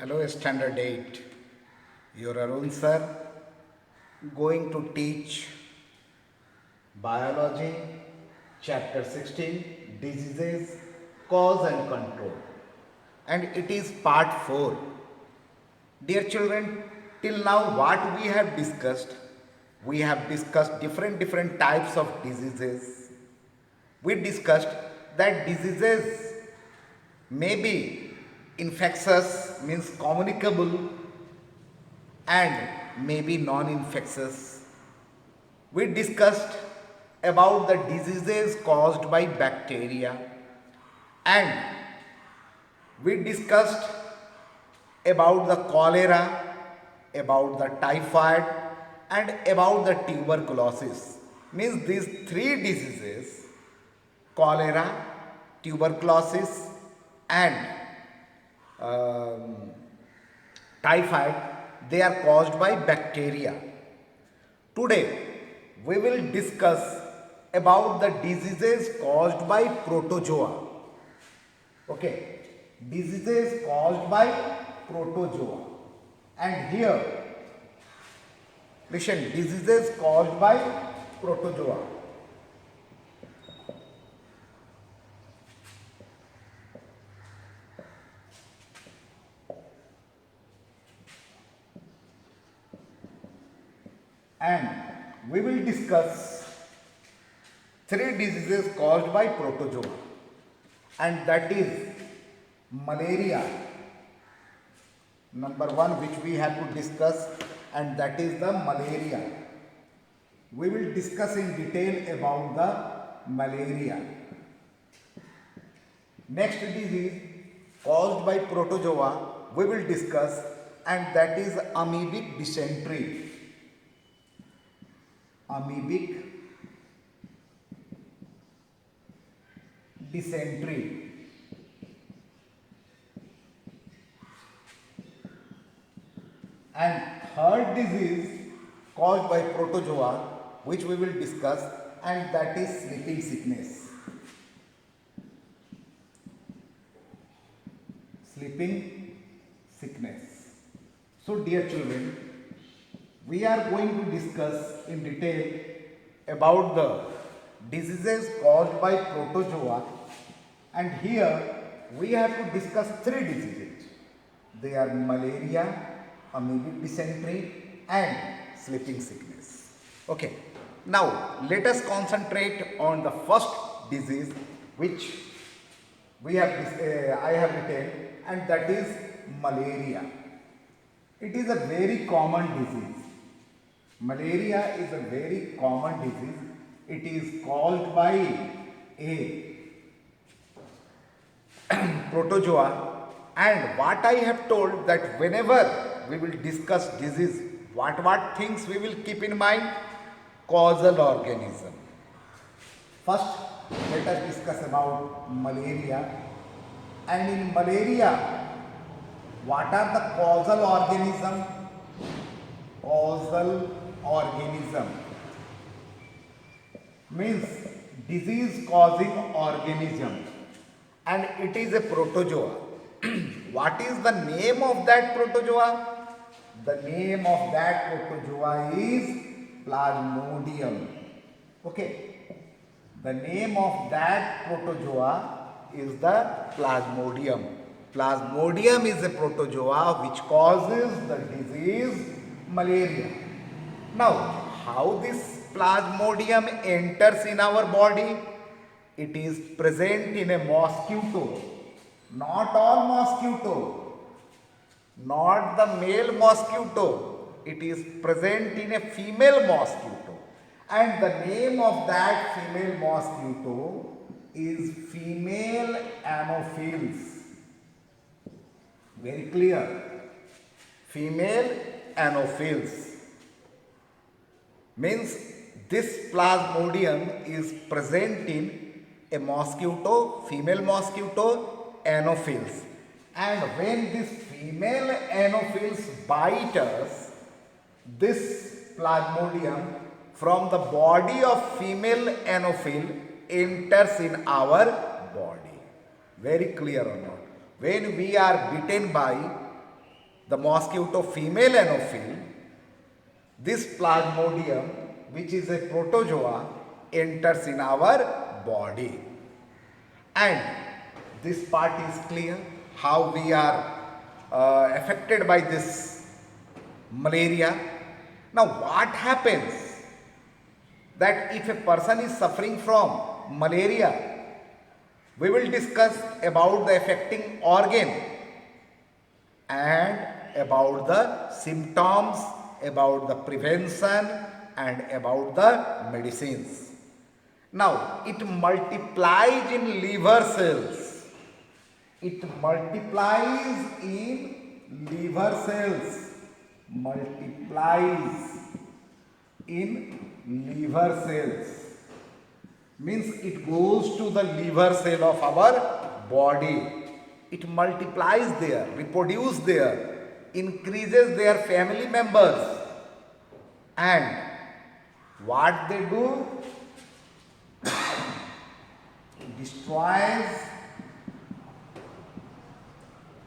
Hello, Standard 8. Your Arun sir going to teach Biology, Chapter 16, Diseases, Cause and Control. And it is part 4. Dear children, till now what we have discussed different types of diseases. We discussed that diseases may be infectious, means communicable, and maybe non-infectious. We discussed about the diseases caused by bacteria, and we discussed about the cholera, about the typhoid, and about the tuberculosis. Means these three diseases, cholera, tuberculosis, and um, typhoid, they are caused by bacteria. Today we will discuss about the diseases caused by protozoa. Okay, diseases caused by protozoa. And here, listen, diseases caused by protozoa. And we will discuss three diseases caused by protozoa, and that is malaria, number one, which we have to discuss, and that is the malaria. We will discuss in detail about the malaria. Next disease caused by protozoa we will discuss, and that is amoebic dysentery. Amoebic dysentery. And third disease caused by protozoa which we will discuss, and that is sleeping sickness. Sleeping sickness. So dear children, we are going to discuss in detail about the diseases caused by protozoa, and here we have to discuss three diseases. They are malaria, amoebic dysentery, and sleeping sickness. Okay, now let us concentrate on the first disease which I have written, and that is malaria. It is a very common disease. Malaria is a very common disease. It is caused by a protozoa, and what I have told that whenever we will discuss disease, what things we will keep in mind? Causal organism. First, let us discuss about malaria. And in malaria, what are the causal organism? Causal organism means disease causing organism, and it is a protozoa. What is the name of that protozoa? The name of that protozoa is Plasmodium. Okay, the name of that protozoa is the Plasmodium. Plasmodium is a protozoa which causes the disease malaria. Now, how this Plasmodium enters in our body? It is present in a mosquito. Not all mosquito, not the male mosquito. It is present in a female mosquito. And the name of that female mosquito is female Anopheles. Very clear. Female Anopheles. Means this Plasmodium is present in a mosquito, female mosquito, Anopheles. And when this female Anopheles bite us, this Plasmodium from the body of female Anophele enters in our body. Very clear or not? When we are bitten by the mosquito female anopheles, this plasmodium, which is a protozoa, enters in our body. And this part is clear how we are affected by this malaria. Now what happens that if a person is suffering from malaria, we will discuss about the affecting organ and about the symptoms, about the prevention and about the medicines. Now it multiplies in liver cells. It multiplies in liver cells. Multiplies in liver cells. Means it goes to the liver cell of our body. It multiplies there, reproduces there, increases their family members. And what they do? Destroys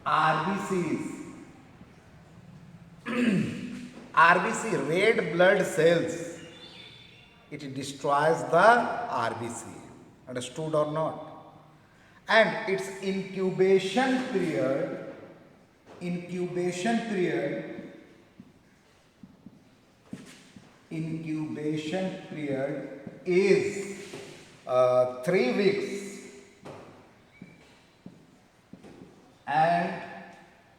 RBCs. RBC, red blood cells. It destroys the RBC. Understood or not? And its incubation period is 3 weeks. And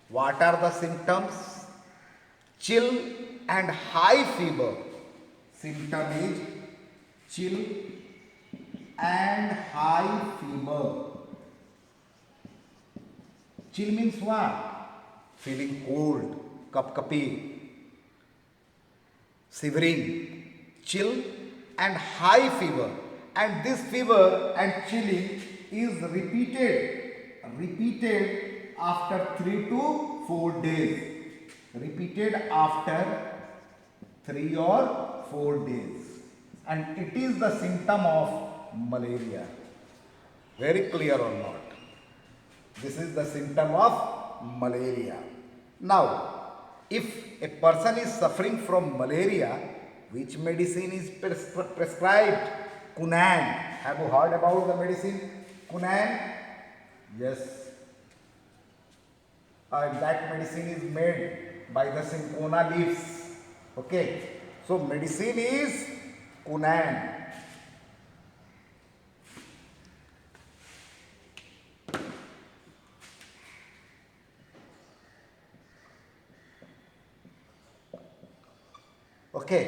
what are the symptoms? Chill and high fever. Symptom is chill and high fever. Chill means what? Feeling cold, kapkapi, shivering, chill and high fever. And this fever and chilling is repeated after 3 to 4 days. Repeated after 3 or 4 days. And it is the symptom of malaria. Very clear or not? This is the symptom of malaria. Now, if a person is suffering from malaria, which medicine is prescribed? Quinine. Have you heard about the medicine quinine? Yes. That medicine is made by the cinchona leaves. Okay. So medicine is quinine. Okay,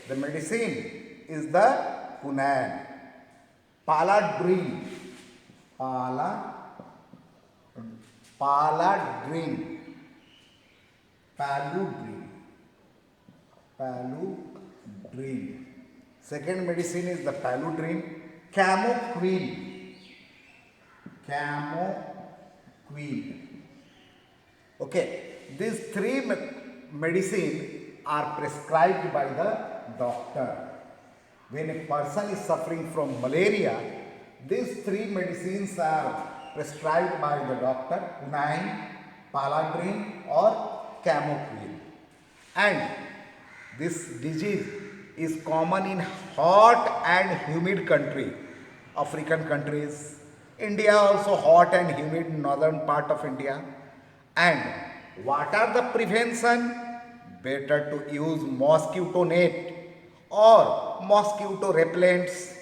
the medicine is the quinine. Paladrine. Paladrine. Paludrine. Second medicine is the paludrine. Camoquine. Okay, these three medicine are prescribed by the doctor. When a person is suffering from malaria, these three medicines are prescribed by the doctor: quinine, paladrine or camoquine. And this disease is common in hot and humid country, African countries, India also hot and humid, northern part of India. And what are the prevention? Better to use mosquito net or mosquito repellents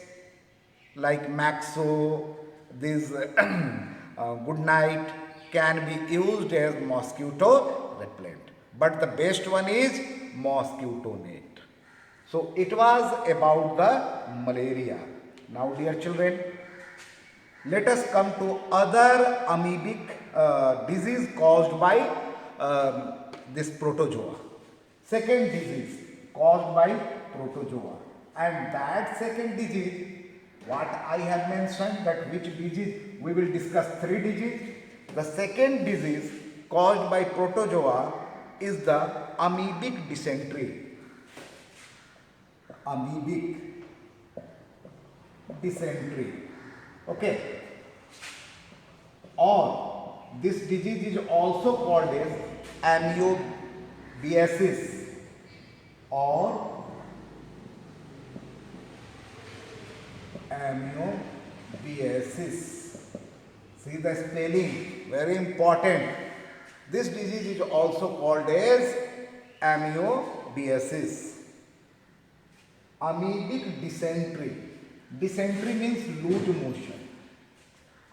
like Maxo, this Good Night can be used as mosquito repellent. But the best one is mosquito net. So it was about the malaria. Now dear children, let us come to other amoebic disease caused by this protozoa. Second disease caused by protozoa. And that second disease, what I have mentioned, that which disease, we will discuss 3 diseases. The second disease caused by protozoa is the amoebic dysentery. Amoebic dysentery. Okay. Or this disease is also called as amoebiasis or amoebiasis. See the spelling, very important. This disease is also called as amoebiasis. Amoebic dysentery. Dysentery means loose motion.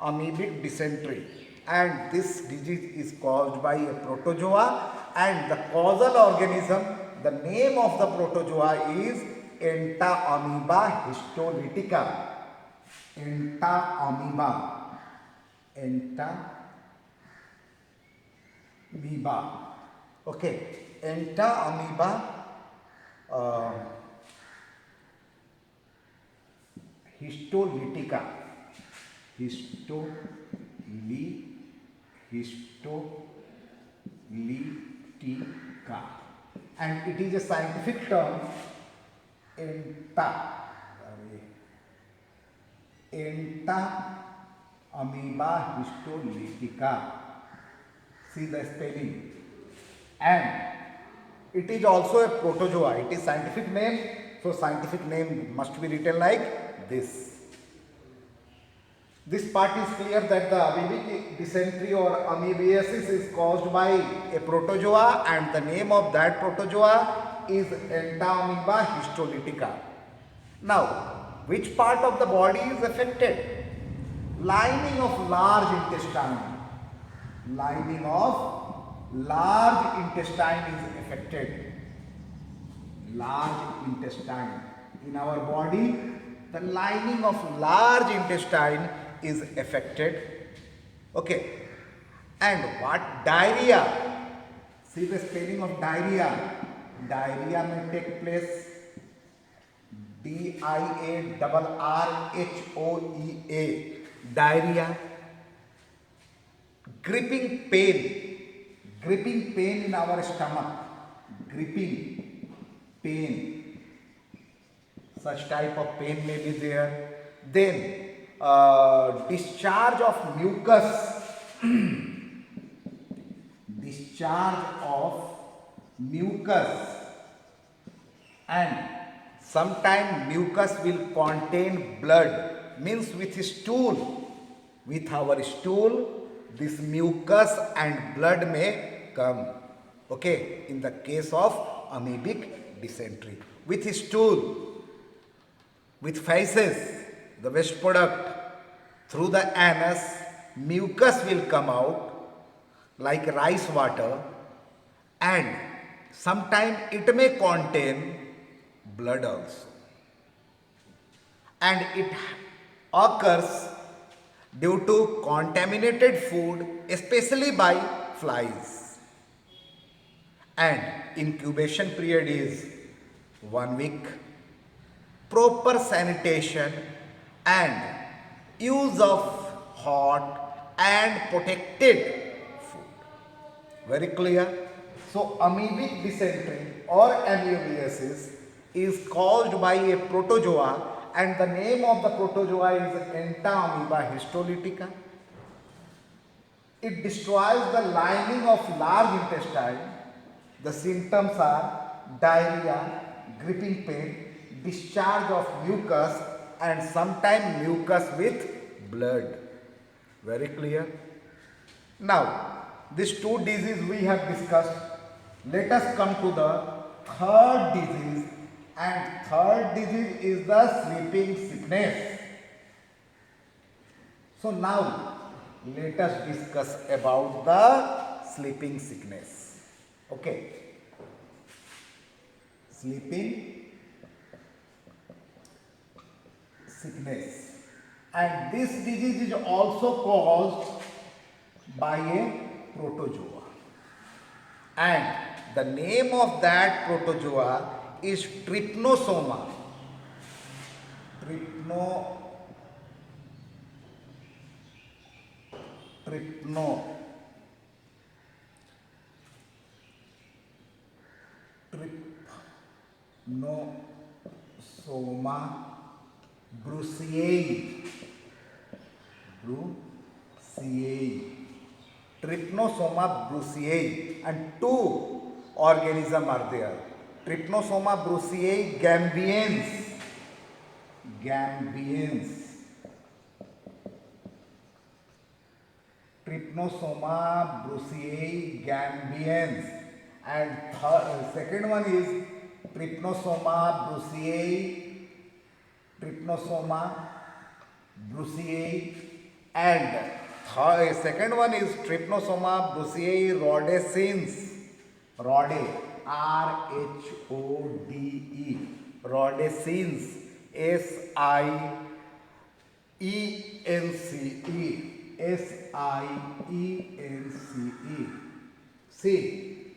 Amoebic dysentery. And this disease is caused by a protozoa, and the causal organism, the name of the protozoa is Entamoeba histolytica. Entamoeba. Okay. Entamoeba histolytica. Histolytica. And it is a scientific term, Entamoeba histolytica. See the spelling. And it is also a protozoa. It is scientific name. So scientific name must be written like this. This part is clear that the amoebic dysentery or amoebiasis is caused by a protozoa, and the name of that protozoa is Entamoeba histolytica. Now, which part of the body is affected? Lining of large intestine. Lining of large intestine is affected. Large intestine. In our body, the lining of large intestine is affected. Okay. And what? Diarrhea. See the spelling of diarrhea. Diarrhea may take place. Diarrhea. Diarrhea. Gripping pain. Gripping pain in our stomach. Gripping pain. Such type of pain may be there. Then discharge of mucus. Discharge of mucus. And sometimes mucus will contain blood. Means with stool. With our stool, this mucus and blood may come. Okay, in the case of amoebic dysentery. With stool, with feces, the waste product, through the anus, mucus will come out like rice water, and sometimes it may contain blood also. And it occurs due to contaminated food, especially by flies. And incubation period is 1 week. Proper sanitation and use of hot and protected food. Very clear? So, amoebic dysentery or amoebiasis is caused by a protozoa, and the name of the protozoa is Entamoeba histolytica. It destroys the lining of large intestine. The symptoms are diarrhea, gripping pain, discharge of mucus, and sometimes mucus with blood. Very clear? Now, these two diseases we have discussed. Let us come to the third disease, and third disease is the sleeping sickness. So now, let us discuss about the sleeping sickness. Okay. Sleeping sickness. And this disease is also caused by a protozoa. And the name of that protozoa is trypanosoma. Trypanosoma brucei. Trypanosoma brucei, and two organisms are there. Trypanosoma brucei gambians. Trypanosoma brucei gambians, and second one is Trypanosoma brucei, and second one is Trypanosoma brucei rhodesiensis. Rhode, R-H-O-D-E, rhodesiensis, S-I-E-N-C-E. See,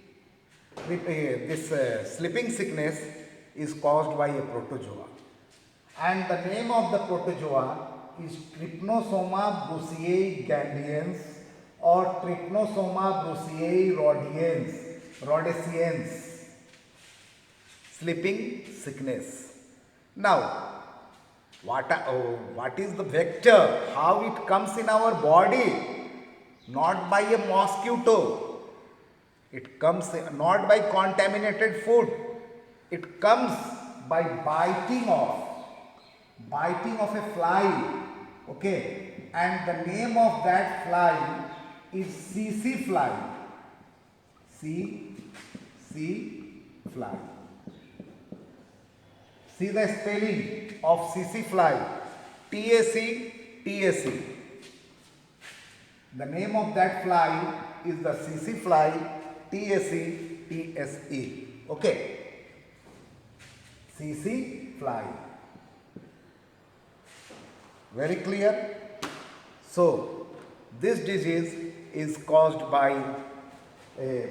this sleeping sickness is caused by a protozoa, and the name of the protozoa is Trypanosoma brucei gambians or Trypanosoma brucei rhodesiensis. Sleeping sickness. Now, what is the vector? How it comes in our body? Not by a mosquito. It comes not by contaminated food. It comes by biting of a fly. Okay, and the name of that fly is CC fly. CC fly. See the spelling of CC fly. TAC. The name of that fly is the CC fly. TSE. Okay. CC fly. Very clear? So, this disease is caused by a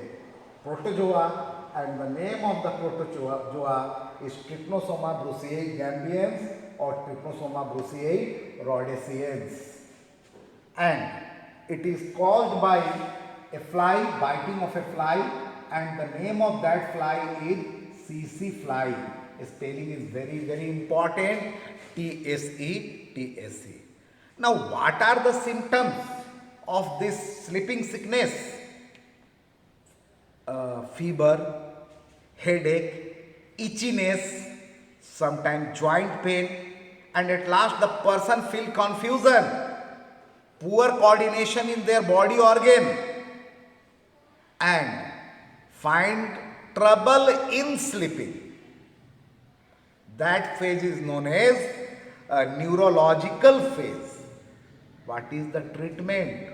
protozoa, and the name of the protozoa is Trypanosoma brucei gambians or Trypanosoma brucei rhodesiensis, and it is caused by a fly, biting of a fly, and the name of that fly is CC fly. Spelling is very important. TSE. Now, what are the symptoms of this sleeping sickness? Fever, headache, itchiness, sometimes joint pain, and at last the person feel confusion, poor coordination in their body organ, and find trouble in sleeping. That phase is known as a neurological phase. What is the treatment?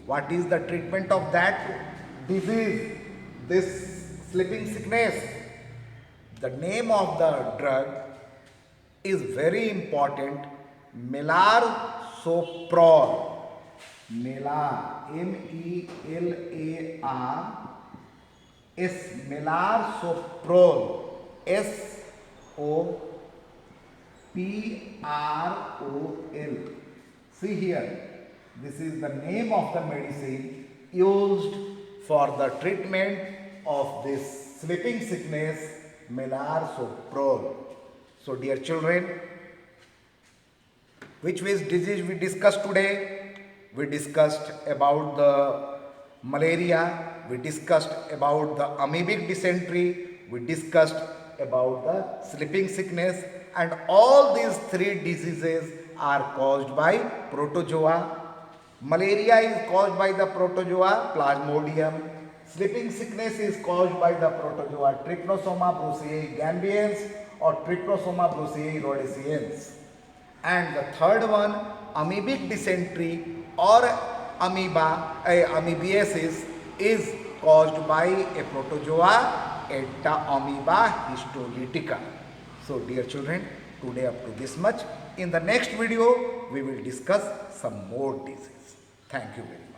What is the treatment of that disease, this sleeping sickness? The name of the drug is very important. Melarsoprol. Melarsoprol. S-O-P-R-O-L. See here, this is the name of the medicine used for the treatment of this sleeping sickness, Melarsoprol. So, dear children, which disease we discussed today? We discussed about the malaria, we discussed about the amoebic dysentery, we discussed about the sleeping sickness, and all these three diseases are caused by protozoa. Malaria is caused by the protozoa Plasmodium. Sleeping sickness is caused by the protozoa Trypanosoma brucei gambians or Trypanosoma brucei rhodesiensis. And the third one, amoebic dysentery or amoebiasis, is caused by a protozoa Entamoeba histolytica. So, dear children, today up to this much. In the next video, we will discuss some more diseases. Thank you very much.